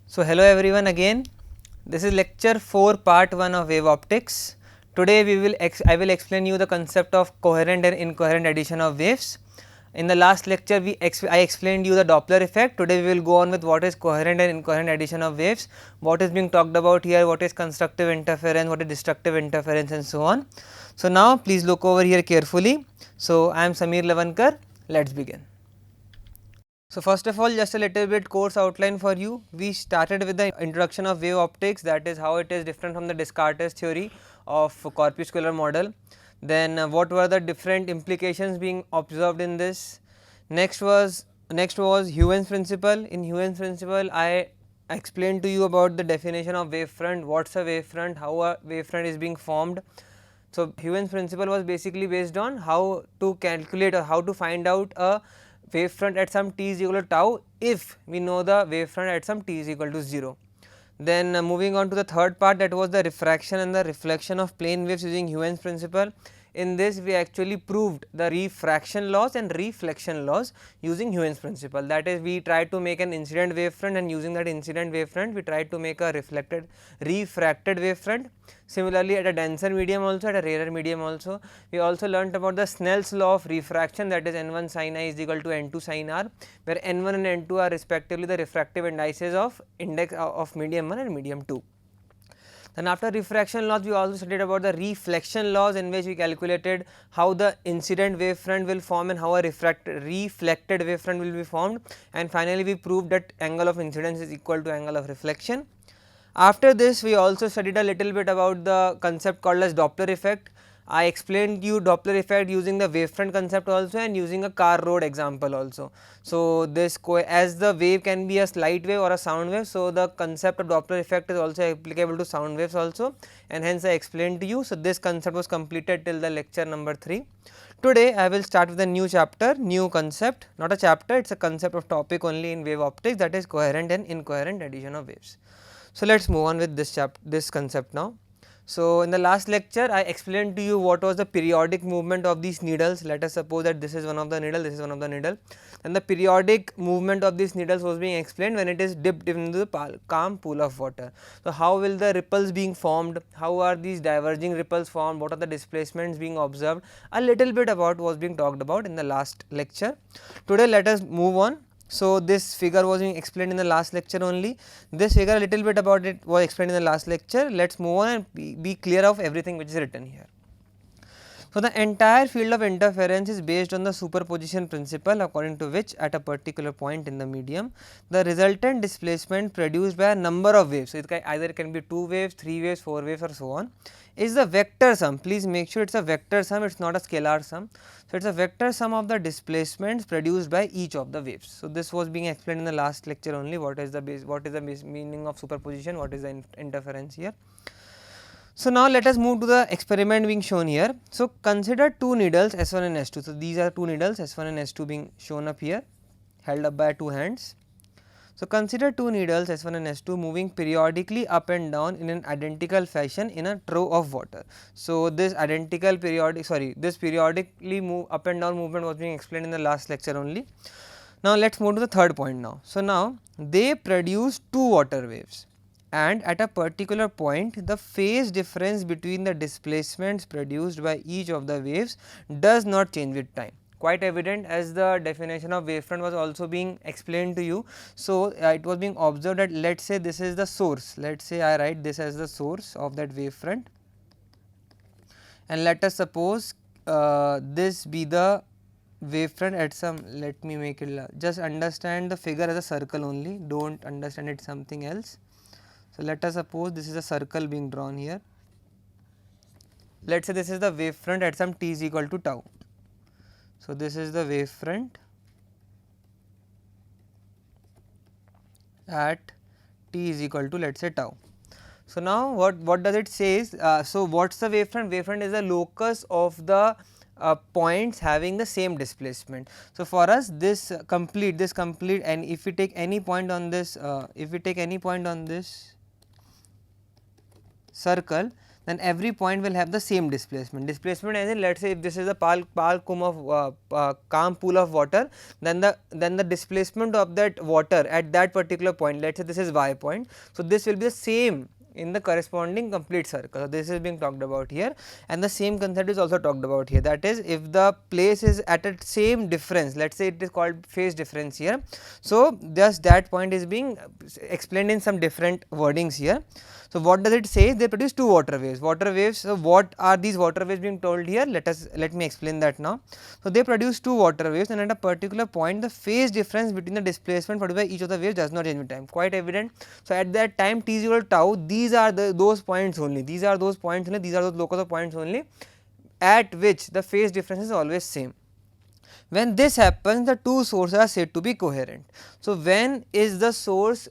So hello everyone again. This is lecture 4 part 1 of wave optics. Today I will explain you the concept of coherent and incoherent addition of waves. In the last lecture I explained you the Doppler effect. Today we will go on with what is coherent and incoherent addition of waves, what is being talked about here, what is constructive interference, what is destructive interference and so on. So now please look over here carefully. So I am Sameer Lavankar. Let us begin. So first of all, just a little bit course outline for you. We started with the introduction of wave optics, that is how it is different from the Descartes theory of corpuscular model. Then what were the different implications being observed in this. Next was Huygens principle. In Huygens principle, I explained to you about the definition of wavefront, what's a wavefront, how a wavefront is being formed. So Huygens principle was basically based on how to calculate or how to find out a wavefront at some t is equal to tau if we know the wavefront at some t is equal to 0. Then moving on to the third part, that was the refraction and the reflection of plane waves using Huygens principle. In this we actually proved the refraction laws and reflection laws using Huygens principle. That is, we tried to make an incident wavefront, and using that incident wavefront we tried to make a refracted wavefront. Similarly, at a denser medium also, at a rarer medium also, we also learnt about the Snell's law of refraction, that is n1 sin I is equal to n2 sin r, where n1 and n2 are respectively the refractive indices of index of medium 1 and medium 2. Then after refraction laws, we also studied about the reflection laws, in which we calculated how the incident wavefront will form and how a reflected wavefront will be formed, and finally we proved that angle of incidence is equal to angle of reflection. After this, we also studied a little bit about the concept called as Doppler effect. I explained you Doppler effect using the wavefront concept also and using a car road example also. So this as the wave can be a light wave or a sound wave, so the concept of Doppler effect is also applicable to sound waves also, and hence I explained to you. So this concept was completed till the lecture number 3. Today I will start with a new chapter, new concept, not a chapter, it is a concept of topic only in wave optics, that is coherent and incoherent addition of waves. So let us move on with this concept now. So in the last lecture I explained to you what was the periodic movement of these needles. Let us suppose that this is one of the needle, this is one of the needle, and the periodic movement of these needles was being explained when it is dipped into the calm pool of water. So how will the ripples being formed, how are these diverging ripples formed, what are the displacements being observed, a little bit about was being talked about in the last lecture. Today let us move on. So this figure was being explained in the last lecture only. This figure, a little bit about it was explained in the last lecture. Let us move on and be clear of everything which is written here. So the entire field of interference is based on the superposition principle, according to which at a particular point in the medium, the resultant displacement produced by a number of waves, so it either can be 2 waves, 3 waves, 4 waves or so on, is the vector sum. Please make sure it is a vector sum, it is not a scalar sum. So it is a vector sum of the displacements produced by each of the waves. So this was being explained in the last lecture only, what is the meaning of superposition, what is the interference here. So now let us move to the experiment being shown here. So consider two needles S1 and S2. So these are two needles S1 and S2 being shown up here, held up by two hands. So consider two needles S1 and S2 moving periodically up and down in an identical fashion in a trough of water. So this periodically move up and down movement was being explained in the last lecture only. Now let us move to the third point now. So now they produce two water waves, and at a particular point the phase difference between the displacements produced by each of the waves does not change with time. Quite evident, as the definition of wavefront was also being explained to you. So it was being observed that, let us say this is the source, let us say I write this as the source of that wavefront, and let us suppose this be the wavefront at some, let me make it, just understand the figure as a circle only, do not understand it something else. So let us suppose this is a circle being drawn here. Let us say this is the wavefront at some t is equal to tau. So this is the wavefront at t is equal to, let us say, tau. So now what does it say is, so what is the wavefront? Wavefront is the locus of the points having the same displacement. So for us this complete, and if we take any point on this, circle, then every point will have the same displacement. Displacement as in, let us say if this is a calm pool of water, then the displacement of that water at that particular point, let us say this is y point. So, this will be the same in the corresponding complete circle. So, this is being talked about here, and the same concept is also talked about here, that is if the place is at a same difference, let us say it is called phase difference here. So, thus that point is being explained in some different wordings here. So, what does it say? They produce two water waves. So, what are these water waves being told here? Let me explain that now. So, they produce two water waves, and at a particular point the phase difference between the displacement produced by each of the waves does not change with time, quite evident. So, at that time t is equal to tau, these are those points only, these are those locus of points only at which the phase difference is always same. When this happens, the two sources are said to be coherent. So, when is the source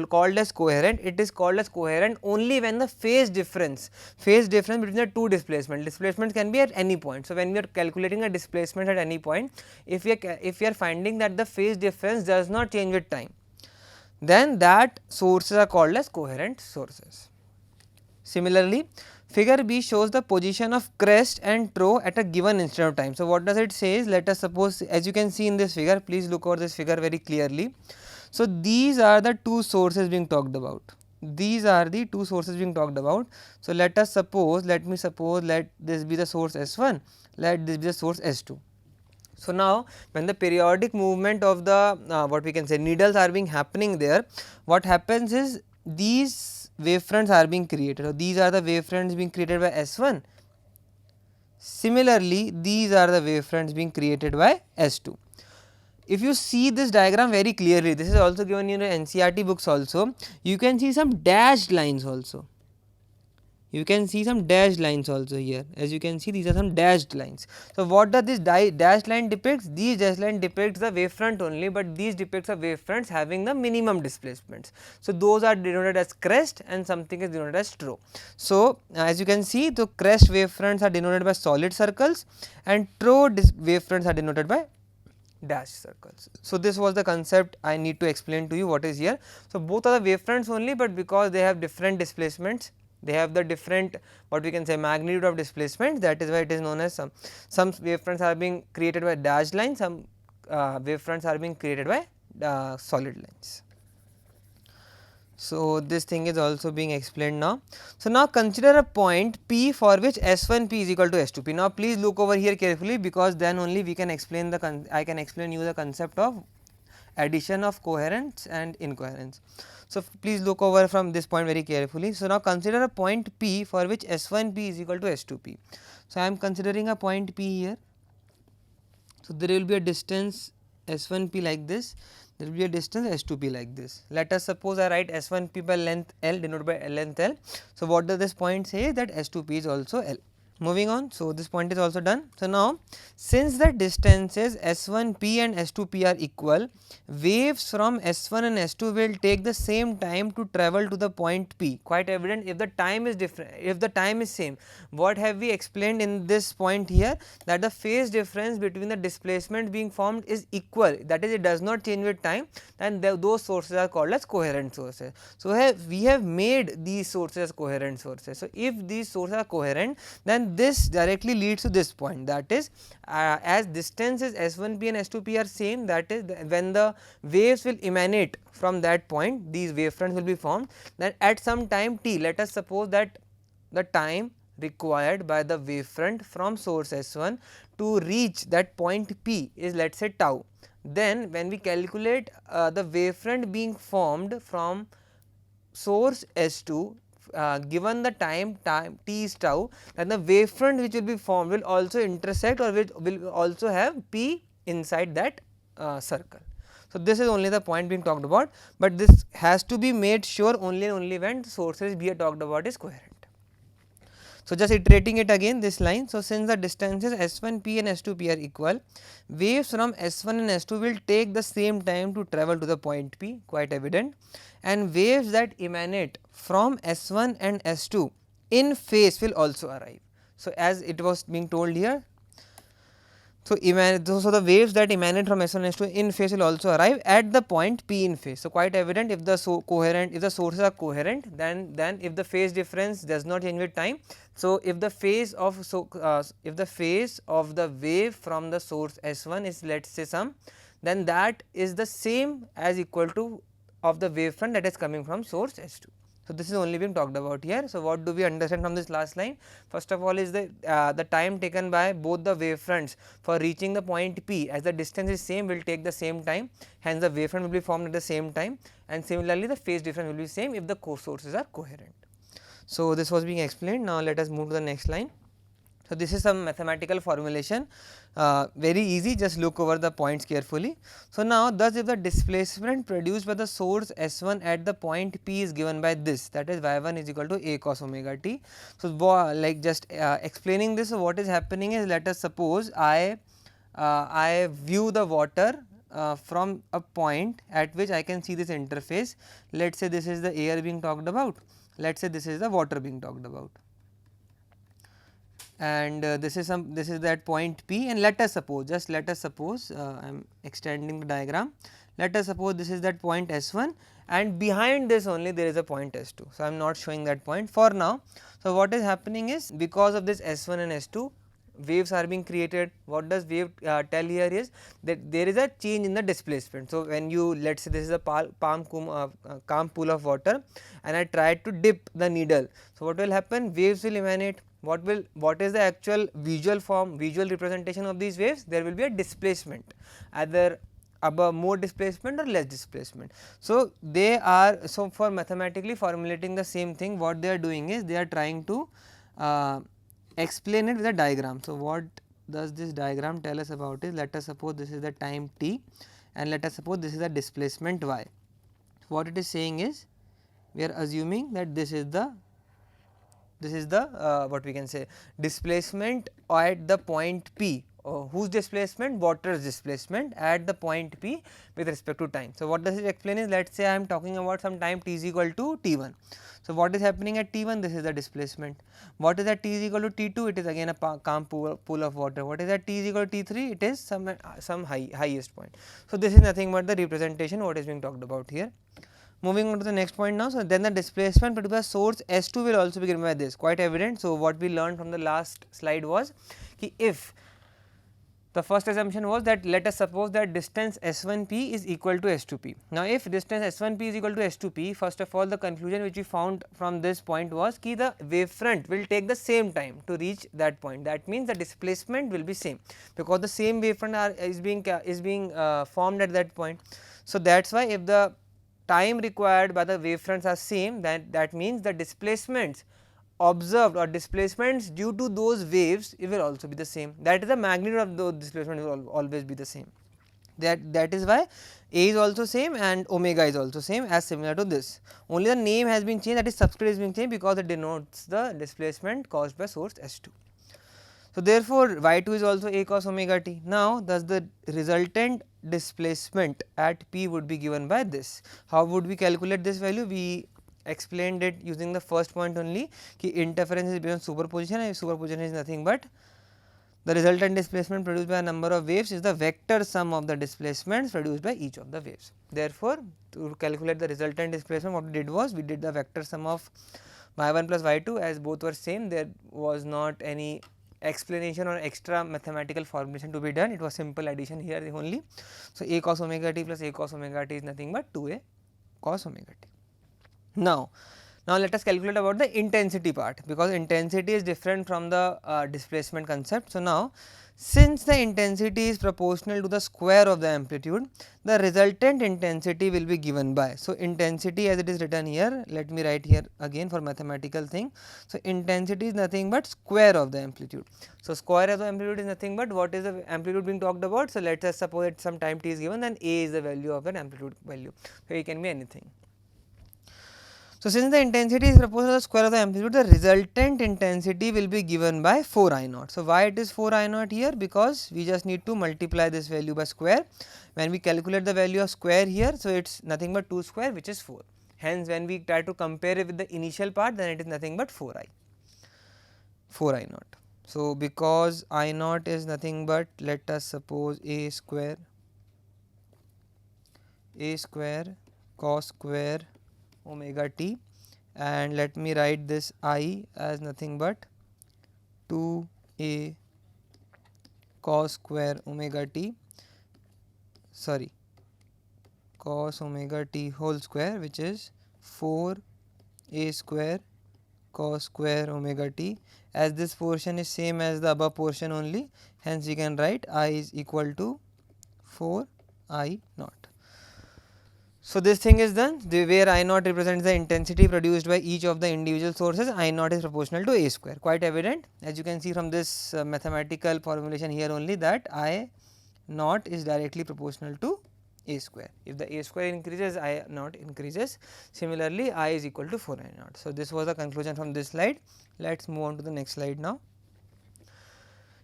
called as coherent? It is called as coherent only when the phase difference between the two displacements can be at any point. So, when we are calculating a displacement at any point, if we are finding that the phase difference does not change with time, then that sources are called as coherent sources. Similarly, figure B shows the position of crest and trough at a given instant of time. So, what does it say is, let us suppose, as you can see in this figure, please look over this figure very clearly. So, these are the two sources being talked about. So, let us suppose, let this be the source S1, let this be the source S2. So, now when the periodic movement of the what we can say needles are being happening there, what happens is these wavefronts are being created. So, these are the wavefronts being created by S1. Similarly, these are the wavefronts being created by S2. If you see this diagram very clearly, this is also given in your NCERT books also, you can see some dashed lines also. You can see some dashed lines also here, as you can see these are some dashed lines. So, what does this dashed line depicts? These dashed line depicts the wavefront only, but these depicts the wavefronts having the minimum displacements. So, those are denoted as crest and something is denoted as trough. So, as you can see, the crest wavefronts are denoted by solid circles and trough wavefronts are denoted by dashed circles. So, this was the concept I need to explain to you what is here. So, both are the wavefronts only, but because they have different displacements, they have the different what we can say magnitude of displacement, that is why it is known as some wavefronts are being created by dashed lines, some wavefronts are being created by solid lines. So, this thing is also being explained now. So, now consider a point P for which S1P is equal to S2P. Now, please look over here carefully, because then only we can explain I can explain you the concept of addition of coherence and incoherence. So, please look over from this point very carefully. So, now consider a point P for which S1P is equal to S2P. So, I am considering a point P here. So, there will be a distance S1P like this, there will be a distance S2P like this. Let us suppose I write S1P by length L, denoted by length L. So, what does this point say? That S2P is also L. Moving on, so this point is also done. So, now since the distances S1P and S2P are equal, waves from S1 and S2 will take the same time to travel to the point P. Quite evident, if the time is different, if the time is same, what have we explained in this point here? That the phase difference between the displacement being formed is equal, that is it does not change with time, and those sources are called as coherent sources. So, we have made these sources as coherent sources. So, if these sources are coherent, then this directly leads to this point, that is as distances S1P and S2P are same, that is when the waves will emanate from that point, these wavefronts will be formed, then at some time t, let us suppose that the time required by the wavefront from source S1 to reach that point P is, let us say, tau. Then when we calculate the wavefront being formed from source S2, given the time t is tau, then the wavefront which will be formed will also intersect or will also have P inside that circle. So, this is only the point being talked about, but this has to be made sure only when the sources we are talked about is coherent. So, just iterating it again this line. So, since the distances S1P and S2P are equal, waves from S1 and S2 will take the same time to travel to the point P, quite evident, and waves that emanate from S1 and S2 in phase will also arrive. So, as it was being told here, So, the waves that emanate from S1 and S2 in phase will also arrive at the point P in phase. So, quite evident, if the if the sources are coherent, then if the phase difference does not change with time. So, if the phase of if the phase of the wave from the source S1 is, let us say, some, then that is the same as equal to of the wave front that is coming from source S2. So, this is only being talked about here. So, what do we understand from this last line? First of all is the time taken by both the wave fronts for reaching the point P, as the distance is same, will take the same time, hence the wave front will be formed at the same time, and similarly the phase difference will be same if the sources are coherent. So, this was being explained. Now, let us move to the next line. So, this is some mathematical formulation, very easy, just look over the points carefully. So, now thus if the displacement produced by the source S1 at the point P is given by this, that is y1 is equal to a cos omega t. So, like just explaining this, so what is happening is, let us suppose I view the water from a point at which I can see this interface. Let us say this is the air being talked about, let us say this is the water being talked about, and this is that point P, and let us suppose, just let us suppose, I am extending the diagram, let us suppose this is that point S1, and behind this only there is a point S2. So, I am not showing that point for now. So, what is happening is, because of this S1 and S2, waves are being created. What does wave tell here is that there is a change in the displacement. So, when you, let us say this is a calm pool of water, and I try to dip the needle. So, what will happen? Waves will emanate. What is the actual visual representation of these waves? There will be a displacement, either above more displacement or less displacement. So, they are, so for mathematically formulating the same thing, what they are doing is they are trying to explain it with a diagram. So, what does this diagram tell us about is, let us suppose this is the time t, and let us suppose this is the displacement y. What it is saying is, we are assuming that this is the what we can say, displacement at the point P, whose displacement? Water's displacement at the point P with respect to time. So, what does it explain is, let us say I am talking about some time t is equal to t1. So, what is happening at t1? This is the displacement. What is at t is equal to t2? It is again a calm pool of water. What is at t is equal to t3? It is some highest point. So, this is nothing but the representation what is being talked about here. Moving on to the next point now. So, then the displacement produced by source S2 will also be given by this, quite evident. So, what we learned from the last slide was ki if the first assumption was that, let us suppose that distance S1p is equal to S2p. Now, if distance S1p is equal to S2p, first of all the conclusion which we found from this point was ki the wave front will take the same time to reach that point. That means the displacement will be same, because the same wave front is being formed at that point. So, that is why if the time required by the wave fronts are same, that means the displacements observed or displacements due to those waves, it will also be the same. That is the magnitude of those displacements will always be the same. That is why A is also same and omega is also same as similar to this. Only the name has been changed, that is subscript is being changed, because it denotes the displacement caused by source S2. So, therefore, y2 is also a cos omega t. Now, thus the resultant displacement at P would be given by this. How would we calculate this value? We explained it using the first point only, ki interference is based on superposition, and superposition is nothing but the resultant displacement produced by a number of waves is the vector sum of the displacements produced by each of the waves. Therefore, to calculate the resultant displacement, what we did was, we did the vector sum of y1 plus y2, as both were same, there was not any explanation or extra mathematical formulation to be done, it was simple addition here only. So, a cos omega t plus a cos omega t is nothing but 2a cos omega t. Now, let us calculate about the intensity part, because intensity is different from the displacement concept. So, now since the intensity is proportional to the square of the amplitude, the resultant intensity will be given by. So, intensity as it is written here, let me write here again for mathematical thing. So, intensity is nothing but square of the amplitude. So, square of the amplitude is nothing but what is the amplitude being talked about. So, let us suppose that some time t is given, then a is the value of an amplitude value. So, it can be anything. So, since the intensity is proportional to the square of the amplitude, the resultant intensity will be given by 4 I naught. So, why it is 4 I naught here? Because we just need to multiply this value by square. When we calculate the value of square here, so it is nothing but 2 square, which is 4. Hence, when we try to compare it with the initial part, then it is nothing but 4 I naught. So, because I naught is nothing but, let us suppose a square cos square omega t, and let me write this I as nothing but 2a cos square omega t, sorry, cos omega t whole square, which is 4a square cos square omega t. As this portion is same as the above portion only, hence we can write I is equal to 4 I naught. So, this thing is done, where I naught represents the intensity produced by each of the individual sources. I naught is proportional to a square, quite evident, as you can see from this mathematical formulation here only, that I naught is directly proportional to a square. If the a square increases, I naught increases. Similarly, I is equal to 4 I naught. So, this was the conclusion from this slide. Let us move on to the next slide now.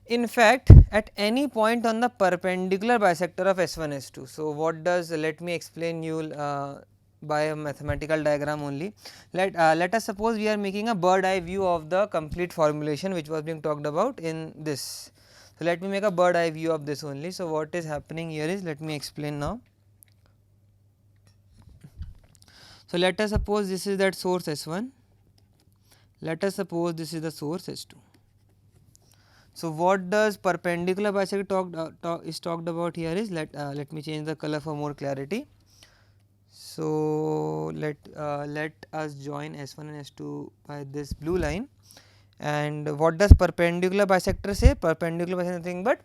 In fact, at any point on the perpendicular bisector of S1 S2. So, what does, let me explain you by a mathematical diagram only. Let us suppose we are making a bird eye view of the complete formulation which was being talked about in this. So, let me make a bird eye view of this only. So, what is happening here is, let me explain now. So, let us suppose this is that source S1, let us suppose this is the source S2. So, what does perpendicular bisector is talked about here is, let me change the color for more clarity. So, let us join S1 and S2 by this blue line. And what does perpendicular bisector say? Perpendicular bisector is nothing but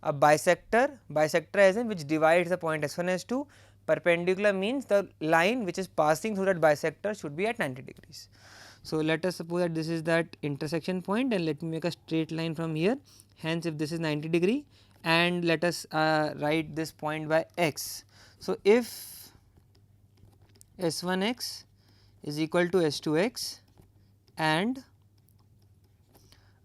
a bisector as in which divides the point S1 S2. Perpendicular means the line which is passing through that bisector should be at 90 degrees. So, let us suppose that this is that intersection point, and let me make a straight line from here. Hence, if this is 90 degree, and let us write this point by x. So, if S1x is equal to S2x and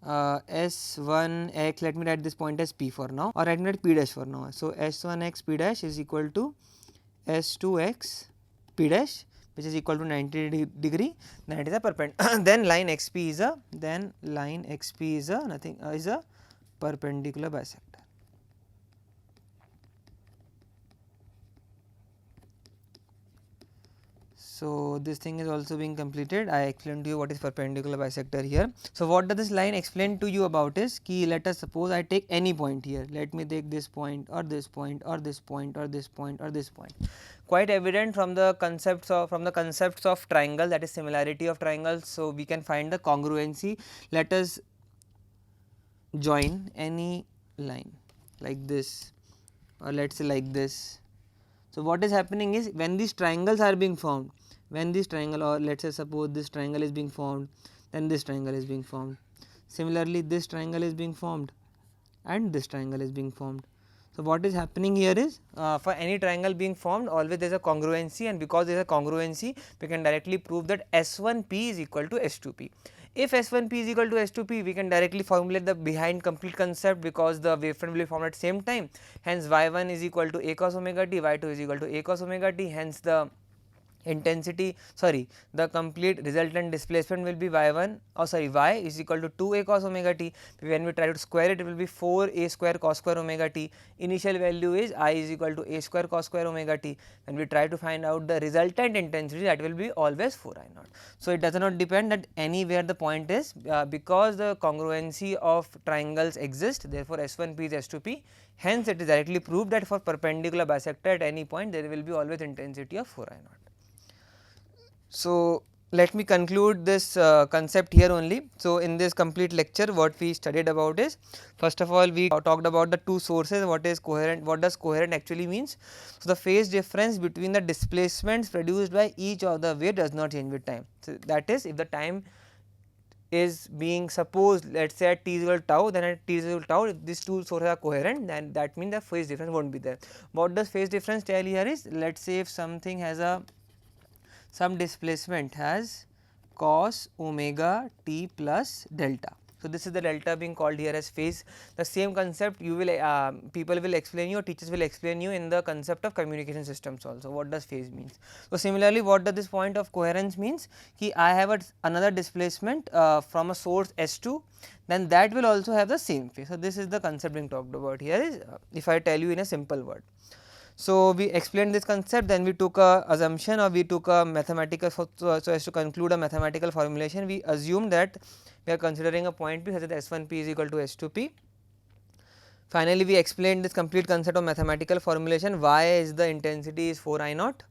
S1x, let me write this point as P for now, or let me write P dash for now. So, S1x P dash is equal to S2x P dash, which is equal to 90 degree, then it is a perpendicular. Then line XP is a is a perpendicular bisector. So, this thing is also being completed. I explained to you what is perpendicular bisector here. So, what does this line explain to you about is, key, let us suppose I take any point here. Let me take this point or this point or this point or this point or this point. Quite evident from the concepts of triangle, that is similarity of triangles. So, we can find the congruency. Let us join any line like this, or let us say like this. So, what is happening is, when these triangles are being formed, when this triangle, or let us say suppose this triangle is being formed, then this triangle is being formed. Similarly, this triangle is being formed and this triangle is being formed. So, what is happening here is, for any triangle being formed, always there is a congruency, and because there is a congruency, we can directly prove that S1P is equal to S2P. If S1P is equal to S2P, we can directly formulate the behind complete concept, because the wavefront will be formed at same time. Hence, Y1 is equal to A cos omega t, Y2 is equal to A cos omega t. Hence, the the complete resultant displacement will be y1, y is equal to 2a cos omega t. When we try to square it, it will be 4a square cos square omega t. Initial value is I is equal to a square cos square omega t. When we try to find out the resultant intensity, that will be always 4 I naught. So, it does not depend that anywhere the point is, because the congruency of triangles exist, therefore, S1P is S2P. Hence, it is directly proved that for perpendicular bisector at any point, there will be always intensity of 4 I naught. So, let me conclude this concept here only. So, in this complete lecture, what we studied about is, first of all, we talked about the two sources. What is coherent, what does coherent actually means? So, the phase difference between the displacements produced by each of the wave does not change with time. So, that is, if the time is being supposed, let us say at t is equal to tau, then at t is equal to tau, if these two sources are coherent, then that means the phase difference will not be there. What does phase difference tell here is, let us say if something has some displacement has cos omega t plus delta. So, this is the delta being called here as phase. The same concept you will people will explain you, or teachers will explain you in the concept of communication systems also, what does phase means. So, similarly what does this point of coherence means, ki I have another displacement from a source S2, then that will also have the same phase. So, this is the concept being talked about here is if I tell you in a simple word. So, we explained this concept, then we took a assumption, or we took a mathematical, so as to conclude a mathematical formulation, we assume that we are considering a point P such that S1 P is equal to S2 P. Finally, we explained this complete concept of mathematical formulation, why is the intensity is 4 I naught,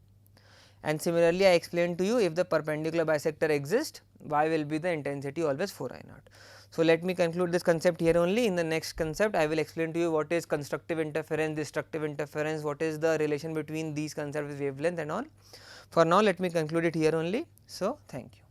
and similarly I explained to you if the perpendicular bisector exists, why will be the intensity always 4 I naught. So, let me conclude this concept here only. In the next concept I will explain to you what is constructive interference, destructive interference, what is the relation between these concepts with wavelength and all. For now let me conclude it here only. So, thank you.